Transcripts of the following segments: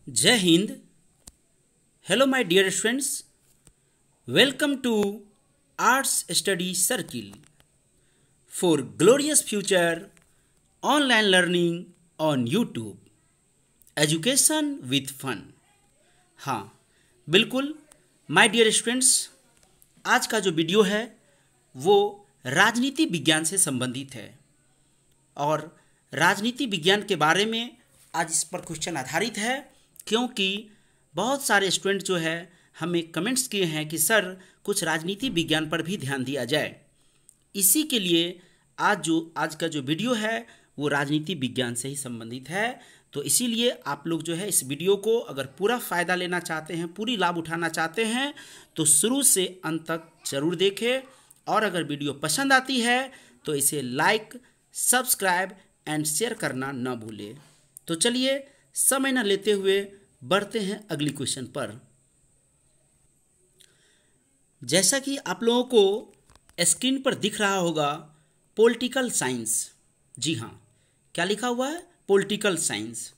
जय Hind. Hello my dear students, welcome to arts study circle for glorious future online learning on YouTube, education with fun. हाँ बिल्कुल my dear students, आज का जो video है वो राजनीति विज्ञान से संबंधित है और राजनीति विज्ञान के बारे में आज इस पर क्वेश्चन आधारित है, क्योंकि बहुत सारे स्टूडेंट जो है हमें कमेंट्स किए हैं कि सर कुछ राजनीति विज्ञान पर भी ध्यान दिया जाए। इसी के लिए आज का जो वीडियो है वो राजनीति विज्ञान से ही संबंधित है। तो इसीलिए आप लोग जो है इस वीडियो को अगर पूरा फ़ायदा लेना चाहते हैं, पूरी लाभ उठाना चाहते हैं तो शुरू से अंत तक ज़रूर देखें, और अगर वीडियो पसंद आती है तो इसे लाइक, सब्सक्राइब एंड शेयर करना न भूलें। तो चलिए समय न लेते हुए बढ़ते हैं अगली क्वेश्चन पर। जैसा कि आप लोगों को स्क्रीन पर दिख रहा होगा पॉलिटिकल साइंस। जी हाँ, क्या लिखा हुआ है? Political science.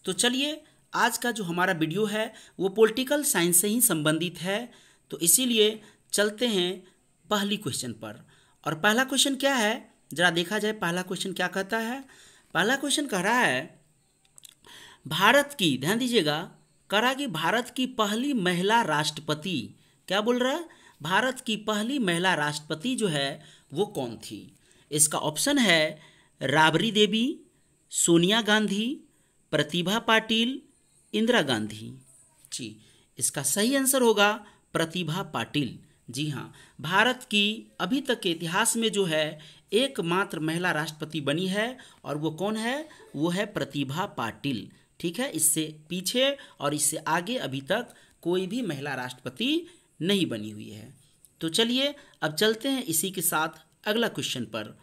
तो चलिए आज का जो हमारा वीडियो है वो पॉलिटिकल साइंस से ही संबंधित है। तो इसीलिए चलते हैं पहली क्वेश्चन पर। और पहला क्वेश्चन क्या है, जरा देखा जाए पहला क्वेश्चन क्या कहता है। पहला क्वेश्चन कह रहा है भारत की, ध्यान दीजिएगा, कह रहा कि भारत की पहली महिला राष्ट्रपति, क्या बोल रहा है, भारत की पहली महिला राष्ट्रपति जो है वो कौन थी। इसका ऑप्शन है राबड़ी देवी, सोनिया गांधी, प्रतिभा पाटिल, इंदिरा गांधी। जी, इसका सही आंसर होगा प्रतिभा पाटिल। जी हाँ, भारत की अभी तक के इतिहास में जो है एकमात्र महिला राष्ट्रपति बनी है और वो कौन है, वो है प्रतिभा पाटिल। ठीक है, इससे पीछे और इससे आगे अभी तक कोई भी महिला राष्ट्रपति नहीं बनी हुई है। तो चलिए अब चलते हैं इसी के साथ अगला क्वेश्चन पर।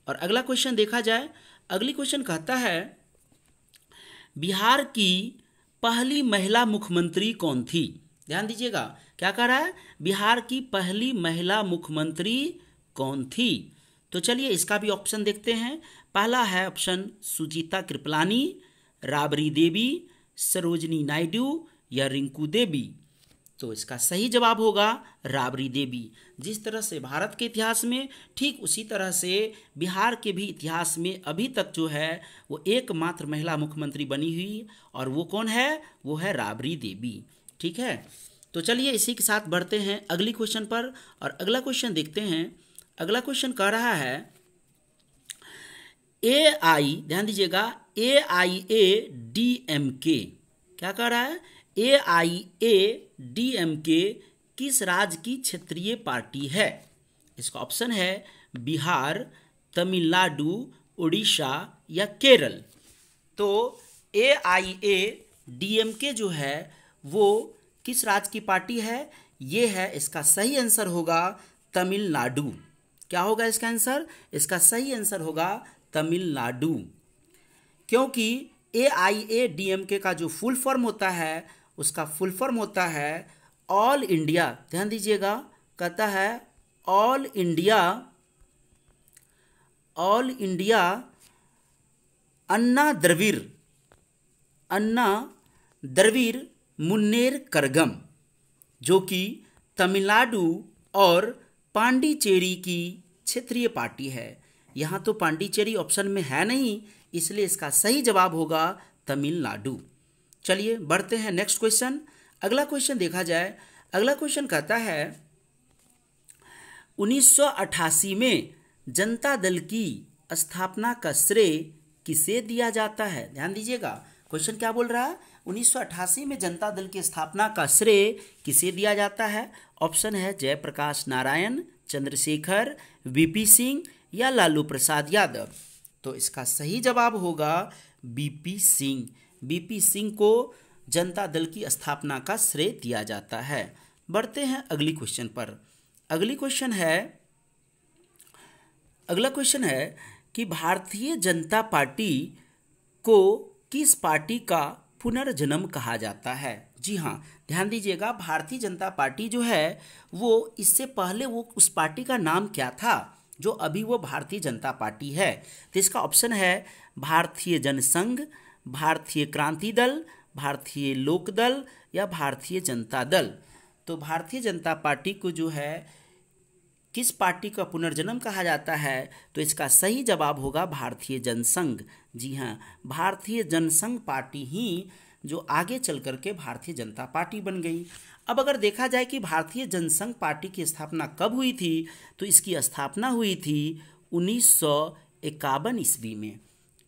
और अगला क्वेश्चन देखा जाए, अगली क्वेश्चन कहता है बिहार की पहली महिला मुख्यमंत्री कौन थी। ध्यान दीजिएगा, क्या कह रहा है, बिहार की पहली महिला मुख्यमंत्री कौन थी। तो चलिए इसका भी ऑप्शन देखते हैं। पहला है ऑप्शन सुजीता कृपलानी, राबड़ी देवी, सरोजनी नायडू या रिंकू देवी। तो इसका सही जवाब होगा राबड़ी देवी। जिस तरह से भारत के इतिहास में, ठीक उसी तरह से बिहार के भी इतिहास में अभी तक जो है वो एकमात्र महिला मुख्यमंत्री बनी हुई, और वो कौन है, वो है राबड़ी देवी। ठीक है, तो चलिए इसी के साथ बढ़ते हैं अगली क्वेश्चन पर। और अगला क्वेश्चन देखते हैं। अगला क्वेश्चन कह रहा है AI, ध्यान दीजिएगा, AIADMK, क्या कह रहा है, AIADMK किस राज्य की क्षेत्रीय पार्टी है। इसका ऑप्शन है बिहार, तमिलनाडु, उड़ीसा या केरल। तो AIADMK जो है वो किस राज्य की पार्टी है, ये है, इसका सही आंसर होगा तमिलनाडु। क्या होगा इसका आंसर, इसका सही आंसर होगा तमिलनाडु, क्योंकि AIADMK का जो फुल फॉर्म होता है उसका फुल फॉर्म होता है ऑल इंडिया, ध्यान दीजिएगा, कहता है ऑल इंडिया अन्ना द्रविड़ मुन्नेर कड़गम, जो कि तमिलनाडु और पांडिचेरी की क्षेत्रीय पार्टी है। यहाँ तो पांडिचेरी ऑप्शन में है नहीं, इसलिए इसका सही जवाब होगा तमिलनाडु। चलिए बढ़ते हैं नेक्स्ट क्वेश्चन। अगला क्वेश्चन देखा जाए। अगला क्वेश्चन कहता है 1988 में जनता दल की स्थापना का श्रेय किसे दिया जाता है। ध्यान दीजिएगा, क्वेश्चन क्या बोल रहा है, 1988 में जनता दल की स्थापना का श्रेय किसे दिया जाता है। ऑप्शन है जयप्रकाश नारायण, चंद्रशेखर, VP सिंह या लालू प्रसाद यादव। तो इसका सही जवाब होगा VP सिंह। VP सिंह को जनता दल की स्थापना का श्रेय दिया जाता है। बढ़ते हैं अगली क्वेश्चन पर। अगला क्वेश्चन है कि भारतीय जनता पार्टी को किस पार्टी का पुनर्जन्म कहा जाता है। जी हाँ, ध्यान दीजिएगा, भारतीय जनता पार्टी जो है वो इससे पहले वो उस पार्टी का नाम क्या था जो अभी वो भारतीय जनता पार्टी है। तो इसका ऑप्शन है भारतीय जनसंघ, भारतीय क्रांति दल, भारतीय लोकदल या भारतीय जनता दल? तो भारतीय जनता पार्टी को जो है किस पार्टी का पुनर्जन्म कहा जाता है? तो इसका सही जवाब होगा भारतीय जनसंघ। जी हाँ, भारतीय जनसंघ पार्टी ही जो आगे चल करके भारतीय जनता पार्टी बन गई। अब अगर देखा जाए कि भारतीय जनसंघ पार्टी की स्थापना कब हुई थी, तो इसकी स्थापना हुई थी 1951 ईस्वी में।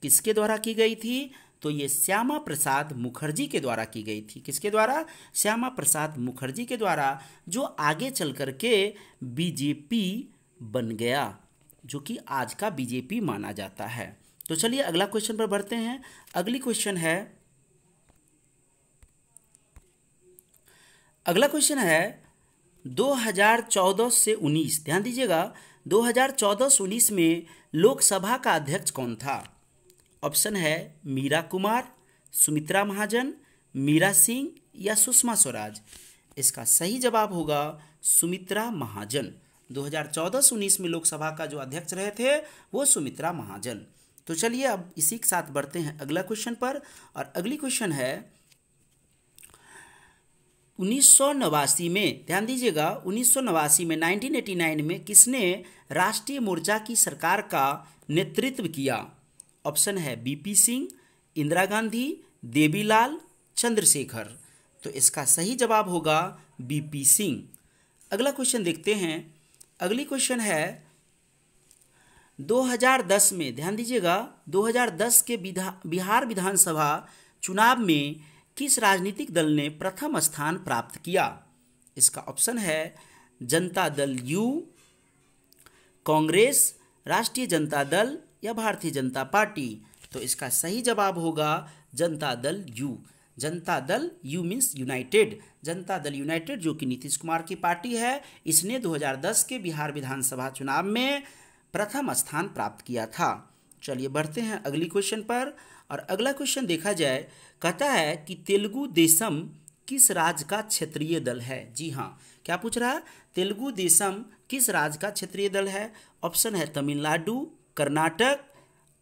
किसके द्वारा की गई थी? तो ये श्यामा प्रसाद मुखर्जी के द्वारा की गई थी। किसके द्वारा? श्यामा प्रसाद मुखर्जी के द्वारा, जो आगे चल करके बीजेपी बन गया, जो कि आज का बीजेपी माना जाता है। तो चलिए अगला क्वेश्चन पर बढ़ते हैं। अगली क्वेश्चन है, अगला क्वेश्चन है 2014 से 19, ध्यान दीजिएगा, 2014-19 में लोकसभा का अध्यक्ष कौन था? ऑप्शन है मीरा कुमार, सुमित्रा महाजन, मीरा सिंह या सुषमा स्वराज। इसका सही जवाब होगा सुमित्रा महाजन। 2014-19 में लोकसभा का जो अध्यक्ष रहे थे वो सुमित्रा महाजन। तो चलिए अब इसी के साथ बढ़ते हैं अगला क्वेश्चन पर। और अगली क्वेश्चन है 1989 में, ध्यान दीजिएगा, 1989 में 1989 में किसने राष्ट्रीय मोर्चा की सरकार का नेतृत्व किया? ऑप्शन है बीपी सिंह, इंदिरा गांधी, देवीलाल, चंद्रशेखर। तो इसका सही जवाब होगा बीपी सिंह। अगला क्वेश्चन देखते हैं। अगली क्वेश्चन है 2010 में, ध्यान दीजिएगा, 2010 के बिहार विधानसभा चुनाव में किस राजनीतिक दल ने प्रथम स्थान प्राप्त किया? इसका ऑप्शन है जनता दल यू, कांग्रेस, राष्ट्रीय जनता दल या भारतीय जनता पार्टी। तो इसका सही जवाब होगा Janata Dal you. Janata Dal you means United. Janata Dal United जो कि नीतीश कुमार की पार्टी है, इसने 2010 के बिहार विधानसभा चुनाव में प्रथम स्थान प्राप्त किया था। चलिए बढ़ते हैं अगली क्वेश्चन पर। और अगला क्वेश्चन देखा जाए, कहता है कि तेलुगु देशम किस राज्य का क्षेत्रीय दल है? जी हाँ, क्या पूछ रहा है? तेलुगु देशम किस राज्य का क्षेत्रीय दल है? ऑप्शन है तमिलनाडु, कर्नाटक,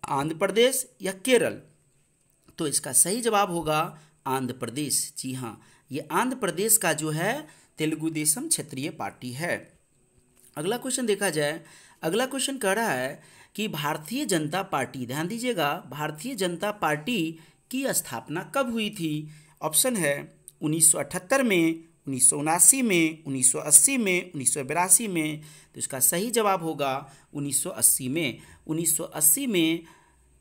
आंध्र प्रदेश या केरल। तो इसका सही जवाब होगा आंध्र प्रदेश। जी हाँ, ये आंध्र प्रदेश का जो है तेलुगु देशम क्षेत्रीय पार्टी है। अगला क्वेश्चन देखा जाए। अगला क्वेश्चन कह रहा है कि भारतीय जनता पार्टी, ध्यान दीजिएगा, भारतीय जनता पार्टी की स्थापना कब हुई थी? ऑप्शन है 1978 में, 1979 में, 1980 में, 1982 में। तो इसका सही जवाब होगा 1980 में। 1980 में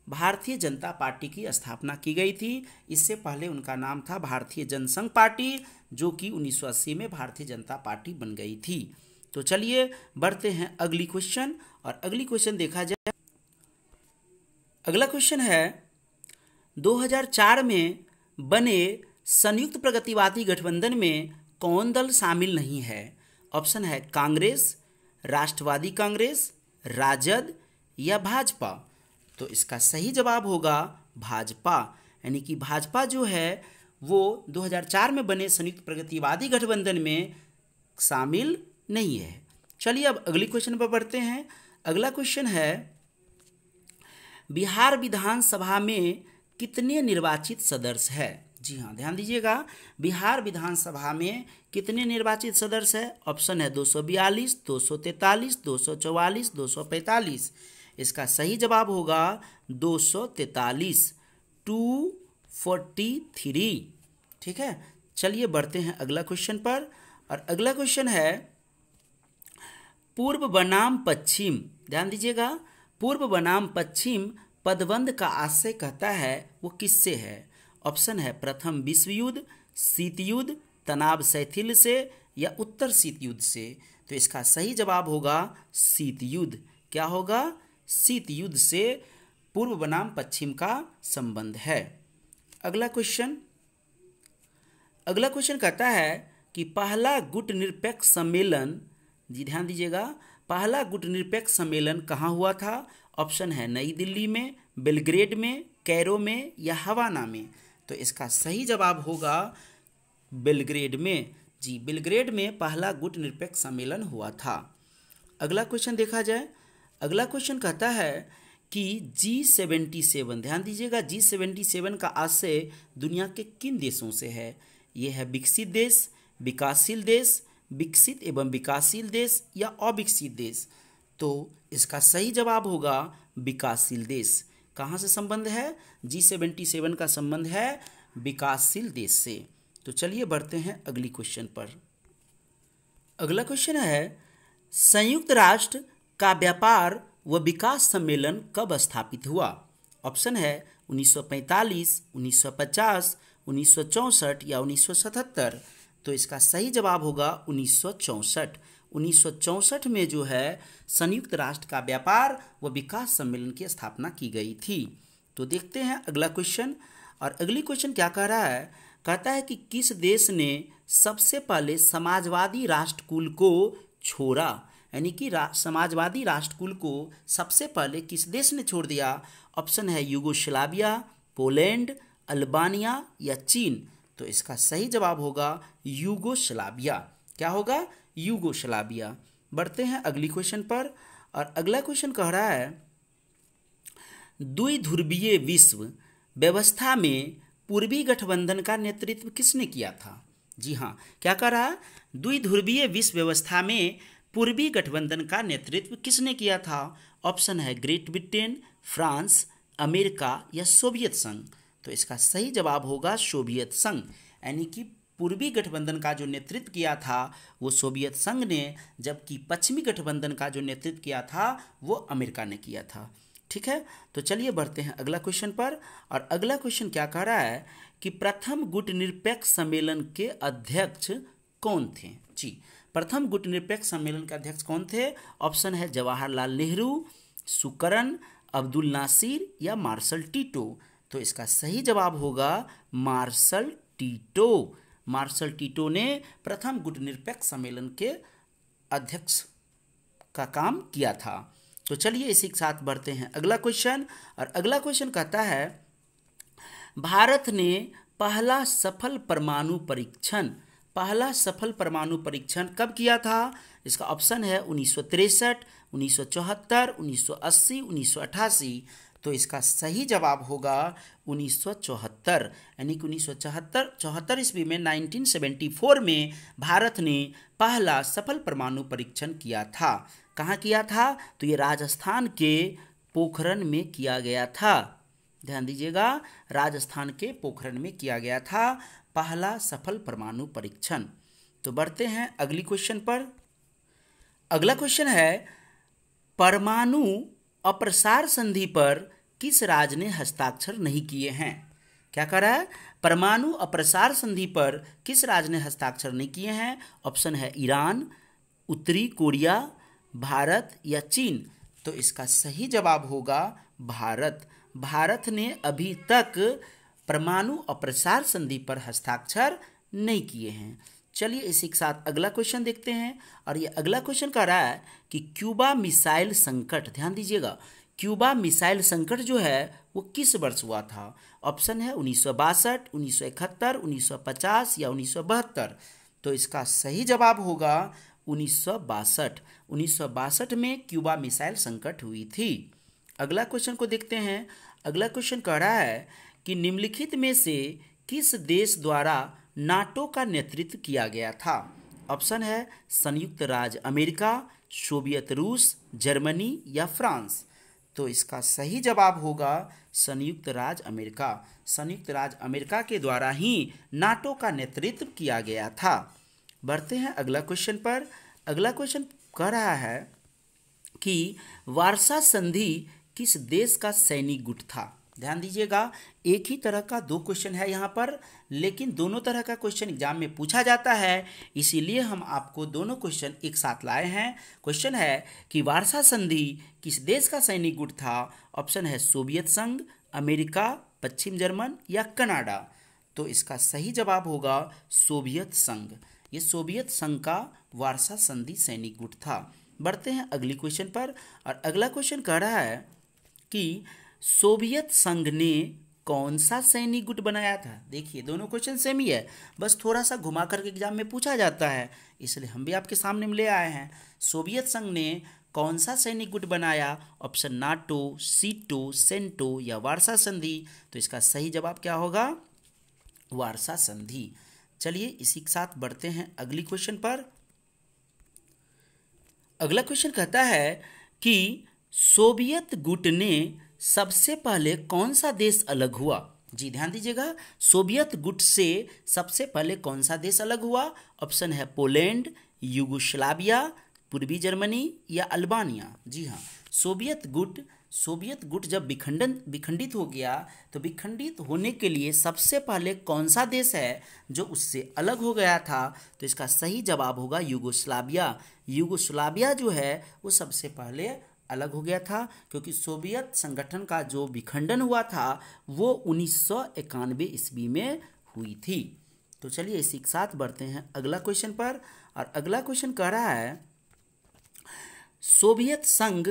भारतीय जनता पार्टी की स्थापना की गई थी। इससे पहले उनका नाम था भारतीय जनसंघ पार्टी, जो कि 1980 में भारतीय जनता पार्टी बन गई थी। तो चलिए बढ़ते हैं अगली क्वेश्चन। और अगली क्वेश्चन देखा जाए। अगला क्वेश्चन है 2004 में बने संयुक्त प्रगतिवादी गठबंधन में कौन दल शामिल नहीं है? ऑप्शन है कांग्रेस, राष्ट्रवादी कांग्रेस, राजद या भाजपा। तो इसका सही जवाब होगा भाजपा। यानी कि भाजपा जो है वो 2004 में बने संयुक्त प्रगतिवादी गठबंधन में शामिल नहीं है। चलिए अब अगली क्वेश्चन पर बढ़ते हैं। अगला क्वेश्चन है बिहार विधानसभा में कितने निर्वाचित सदस्य है? जी हाँ, ध्यान दीजिएगा, बिहार विधानसभा में कितने निर्वाचित सदस्य है? ऑप्शन है 242, 243, 244, 245। इसका सही जवाब होगा 243, 243। ठीक है, चलिए बढ़ते हैं अगला क्वेश्चन पर। और अगला क्वेश्चन है पूर्व बनाम पश्चिम, ध्यान दीजिएगा, पूर्व बनाम पश्चिम पदबंध का आशय कहता है वो किससे है? ऑप्शन है प्रथम विश्व युद्ध, शीत युद्ध, तनाव शैथिल्य से या उत्तर शीत युद्ध से। तो इसका सही जवाब होगा शीत युद्ध। क्या होगा? शीत युद्ध से पूर्व बनाम पश्चिम का संबंध है। अगला क्वेश्चन कहता है कि पहला गुट निरपेक्ष सम्मेलन, जी ध्यान दीजिएगा, पहला गुट निरपेक्ष सम्मेलन कहाँ हुआ था? ऑप्शन है नई दिल्ली में, बेलग्रेड में, कैरो में या हवाना में। तो इसका सही जवाब होगा बेलग्रेड में। जी, बेलग्रेड में पहला गुट निरपेक्ष सम्मेलन हुआ था। अगला क्वेश्चन देखा जाए। अगला क्वेश्चन कहता है कि G77, ध्यान दीजिएगा, G77 का आशय दुनिया के किन देशों से है? ये है विकसित देश, विकासशील देश, विकसित एवं विकासशील देश या अविकसित देश। तो इसका सही जवाब होगा विकासशील देश। कहाँ से संबंध है? G77 का संबंध है विकासशील देश से। तो चलिए बढ़ते हैं अगली क्वेश्चन पर। अगला क्वेश्चन है, संयुक्त राष्ट्र का व्यापार व विकास सम्मेलन कब स्थापित हुआ? ऑप्शन है 1945, 1950, 1964 या 1977। तो इसका सही जवाब होगा 1964। 1964 में जो है संयुक्त राष्ट्र का व्यापार व विकास सम्मेलन की स्थापना की गई थी। तो देखते हैं अगला क्वेश्चन। और अगली क्वेश्चन क्या कह रहा है? कहता है कि किस देश ने सबसे पहले समाजवादी राष्ट्रकुल को छोड़ा? यानी कि समाजवादी राष्ट्रकुल को सबसे पहले किस देश ने छोड़ दिया? ऑप्शन है यूगोस्लाविया, पोलैंड, अल्बानिया या चीन। तो इसका सही जवाब होगा यूगोस्लाविया। क्या होगा? यूगोस्लाविया। बढ़ते हैं अगली क्वेश्चन पर। और अगला क्वेश्चन कह रहा है, द्विध्रुवीय विश्व व्यवस्था में पूर्वी गठबंधन का नेतृत्व किसने किया था? जी हाँ, क्या कह रहा है? द्विध्रुवीय विश्व व्यवस्था में पूर्वी गठबंधन का नेतृत्व किसने किया था? ऑप्शन है ग्रेट ब्रिटेन, फ्रांस, अमेरिका या सोवियत संघ। तो इसका सही जवाब होगा सोवियत संघ। यानी कि पूर्वी गठबंधन का जो नेतृत्व किया था वो सोवियत संघ ने, जबकि पश्चिमी गठबंधन का जो नेतृत्व किया था वो अमेरिका ने किया था। ठीक है, तो चलिए बढ़ते हैं अगला क्वेश्चन पर। और अगला क्वेश्चन क्या कह रहा है कि प्रथम गुटनिरपेक्ष सम्मेलन के अध्यक्ष कौन थे? जी, प्रथम गुटनिरपेक्ष सम्मेलन के अध्यक्ष कौन थे? ऑप्शन है जवाहरलाल नेहरू, सुकरन, अब्दुल नासिर या मार्शल टीटो। तो इसका सही जवाब होगा मार्शल टीटो। मार्शल टीटो ने प्रथम गुटनिरपेक्ष सम्मेलन के अध्यक्ष का काम किया था। तो चलिए इसी के साथ बढ़ते हैं अगला क्वेश्चन। और अगला क्वेश्चन कहता है, भारत ने पहला सफल परमाणु परीक्षण कब किया था? इसका ऑप्शन है 1963, 1974, 1980, 1988। तो इसका सही जवाब होगा 1974। यानी कि 1974 ईस्वी में 1974 में भारत ने पहला सफल परमाणु परीक्षण किया था। कहाँ किया था? तो ये राजस्थान के पोखरण में किया गया था। ध्यान दीजिएगा, राजस्थान के पोखरण में किया गया था पहला सफल परमाणु परीक्षण। तो बढ़ते हैं अगली क्वेश्चन पर। अगला क्वेश्चन है, परमाणु अप्रसार संधि पर किस राज्य ने हस्ताक्षर नहीं किए हैं? क्या कह रहा है? परमाणु अप्रसार संधि पर किस राज्य ने हस्ताक्षर नहीं किए हैं? ऑप्शन है ईरान, उत्तरी कोरिया, भारत या चीन। तो इसका सही जवाब होगा भारत। भारत ने अभी तक परमाणु अप्रसार संधि पर हस्ताक्षर नहीं किए हैं। चलिए इसी के साथ अगला क्वेश्चन देखते हैं। और ये अगला क्वेश्चन कह रहा है कि क्यूबा मिसाइल संकट, ध्यान दीजिएगा, क्यूबा मिसाइल संकट जो है वो किस वर्ष हुआ था? ऑप्शन है 1962, 1971, 1950 या 1972। तो इसका सही जवाब होगा 1962। 1962 में क्यूबा मिसाइल संकट हुई थी। अगला क्वेश्चन को देखते हैं। अगला क्वेश्चन कह रहा है कि निम्नलिखित में से किस देश द्वारा नाटो का नेतृत्व किया गया था? ऑप्शन है संयुक्त राज्य अमेरिका, सोवियत रूस, जर्मनी या फ्रांस। तो इसका सही जवाब होगा संयुक्त राज्य अमेरिका। संयुक्त राज्य अमेरिका के द्वारा ही नाटो का नेतृत्व किया गया था। बढ़ते हैं अगला क्वेश्चन पर। अगला क्वेश्चन कह रहा है कि वार्सा संधि किस देश का सैनिक गुट था? ध्यान दीजिएगा, एक ही तरह का दो क्वेश्चन है यहाँ पर, लेकिन दोनों तरह का क्वेश्चन एग्जाम में पूछा जाता है, इसीलिए हम आपको दोनों क्वेश्चन एक साथ लाए हैं। क्वेश्चन है कि वार्सा संधि किस देश का सैनिक गुट था? ऑप्शन है सोवियत संघ, अमेरिका, पश्चिम जर्मन या कनाडा। तो इसका सही जवाब होगा सोवियत संघ। ये सोवियत संघ का वार्सा संधि सैनिक गुट था। बढ़ते हैं अगली क्वेश्चन पर। और अगला क्वेश्चन कह रहा है कि सोवियत संघ ने कौन सा सैनिक गुट बनाया था? देखिए दोनों क्वेश्चन सेम ही है, बस थोड़ा सा घुमा करके एग्जाम में पूछा जाता है, इसलिए हम भी आपके सामने में ले आए हैं। सोवियत संघ ने कौन सा सैनिक गुट बनाया? ऑप्शन नाटो, सीटो, सेंटो या वार्सा संधि। तो इसका सही जवाब क्या होगा? वार्सा संधि। चलिए इसी के साथ बढ़ते हैं अगली क्वेश्चन पर। अगला क्वेश्चन कहता है कि सोवियत गुट ने सबसे पहले कौन सा देश अलग हुआ? जी ध्यान दीजिएगा, सोवियत गुट से सबसे पहले कौन सा देश अलग हुआ? ऑप्शन है पोलैंड, यूगोस्लाविया, पूर्वी जर्मनी या अल्बानिया। जी हाँ, सोवियत गुट जब विखंडित हो गया तो विखंडित होने के लिए सबसे पहले कौन सा देश है जो उससे अलग हो गया था? तो इसका सही जवाब होगा यूगोस्लाविया। यूगोस्लाविया जो है वो सबसे पहले अलग हो गया था, क्योंकि सोवियत संगठन का जो विखंडन हुआ था वो 1991 ईस्वी में हुई थी। तो चलिए इसी के साथ बढ़ते हैं अगला क्वेश्चन पर। और अगला क्वेश्चन कह रहा है सोवियत संघ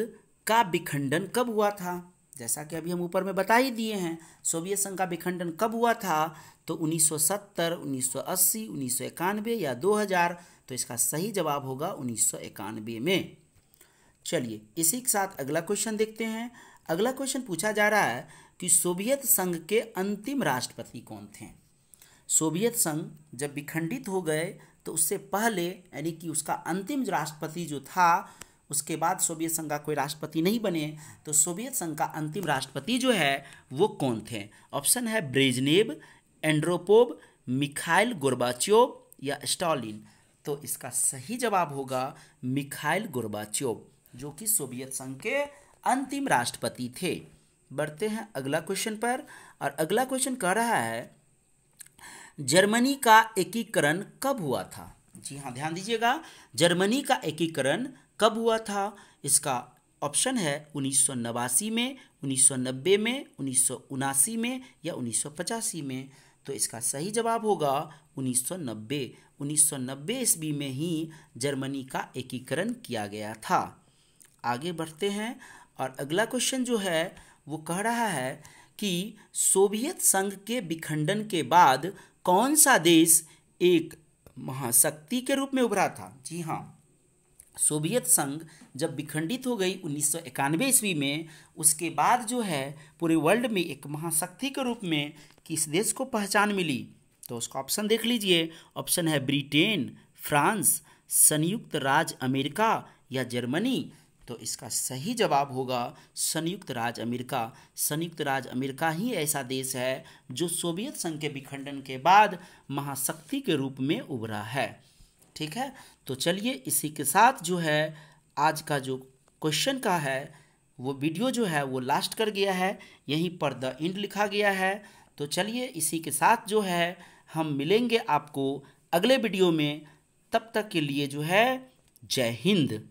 का विखंडन कब हुआ था? जैसा कि अभी हम ऊपर में बता ही दिए हैं, सोवियत संघ का विखंडन कब हुआ था? तो 1970, 1980, 1991 या 2000। तो इसका सही जवाब होगा 1991 में। चलिए इसी के साथ अगला क्वेश्चन देखते हैं। अगला क्वेश्चन पूछा जा रहा है कि सोवियत संघ के अंतिम राष्ट्रपति कौन थे? सोवियत संघ जब विखंडित हो गए तो उससे पहले यानी कि उसका अंतिम राष्ट्रपति जो था, उसके बाद सोवियत संघ का कोई राष्ट्रपति नहीं बने, तो सोवियत संघ का अंतिम राष्ट्रपति जो है वो कौन थे? ऑप्शन है ब्रेजनेव, एंड्रोपोव, मिखाइल गोर्बाचोव या स्टालिन। तो इसका सही जवाब होगा मिखाइल गोर्बाचोव, जो कि सोवियत संघ के अंतिम राष्ट्रपति थे। बढ़ते हैं अगला क्वेश्चन पर। और अगला क्वेश्चन कह रहा है जर्मनी का एकीकरण कब हुआ था? जी हाँ, ध्यान दीजिएगा, जर्मनी का एकीकरण कब हुआ था? इसका ऑप्शन है 1989 में, 1990 में, 1979 में या 1985 में। तो इसका सही जवाब होगा 1990। 1990 ईस्वी में ही जर्मनी का एकीकरण किया गया था। आगे बढ़ते हैं और अगला क्वेश्चन जो है वो कह रहा है कि सोवियत संघ के विखंडन के बाद कौन सा देश एक महाशक्ति के रूप में उभरा था? जी हाँ, सोवियत संघ जब विखंडित हो गई 1991 ईस्वी में, उसके बाद जो है पूरे वर्ल्ड में एक महाशक्ति के रूप में किस देश को पहचान मिली? तो उसका ऑप्शन देख लीजिए। ऑप्शन है ब्रिटेन, फ्रांस, संयुक्त राज्य अमेरिका या जर्मनी। तो इसका सही जवाब होगा संयुक्त राज्य अमेरिका। संयुक्त राज्य अमेरिका ही ऐसा देश है जो सोवियत संघ के विखंडन के बाद महाशक्ति के रूप में उभरा है। ठीक है, तो चलिए इसी के साथ जो है आज का जो क्वेश्चन का है वो वीडियो जो है वो लास्ट कर गया है, यहीं पर द एंड लिखा गया है। तो चलिए इसी के साथ जो है हम मिलेंगे आपको अगले वीडियो में। तब तक के लिए जो है जय हिंद।